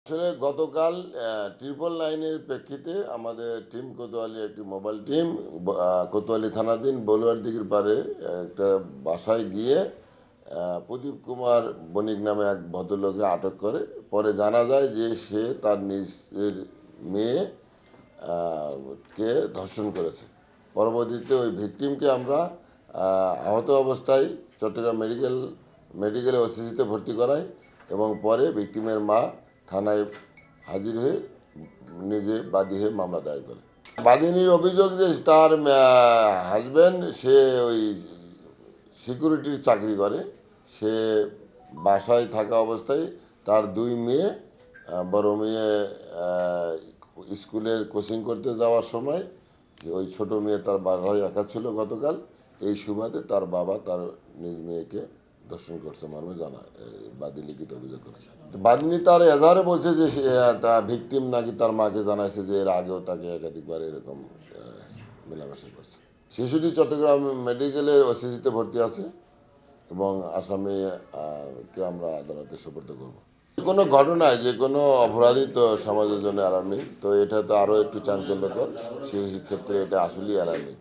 আসলে গতকাল ট্রিপল নাইনের প্রেক্ষিতে আমাদের টিম কোতোয়ালি একটি মোবাইল টিম কোতোয়ালি থানাধীন বলুয়ার দিঘির পাড়ে একটা বাসায় গিয়ে প্রদীপ কুমার বণিক নামে এক ভদ্রলোককে আটক করে। পরে জানা যায় যে সে তার নিজের মেয়ে কে ধর্ষণ করেছে। পরবর্তীতে ওই ভিকটিমকে আমরা আহত অবস্থায় চট্টগ্রাম মেডিকেলে ওসিসিতে ভর্তি করাই এবং পরে ভিকটিমের মা থানায় হাজির হয়ে নিজে বাদী হয়ে মামলা দায়ের করে। বাদিনীর অভিযোগ যে তার হাজব্যান্ড সে ওই সিকিউরিটির চাকরি করে, সে বাসায় থাকা অবস্থায় তার দুই মেয়ে, বড় মেয়ে স্কুলের কোচিং করতে যাওয়ার সময় ওই ছোট মেয়ে তার বাসায় একা ছিল গতকাল। এই সুবাদে তার বাবা তার নিজ মেয়েকে দর্শন করছে মর্মে বাদী লিখিত অভিযোগ করেছে। বাদিনী তার এজাহারে বলছে যে ভিকটিম নাকি তার মাকে জানাইছে যে এর আগেও তাকে একাধিকবার এরকম মেলামেশা করছে। শিশুটি চট্টগ্রাম মেডিকেলের ওসিসিতে ভর্তি আছে এবং আসামিকে আমরা আদালতে সোপর্দ করব। যে কোনো ঘটনায় যে কোনো অপরাধী তো সমাজের জন্য অ্যালার্মিং, তো এটা তো আরও একটু চাঞ্চল্যকর, সেই ক্ষেত্রে এটা আসলেই অ্যালার্মিং।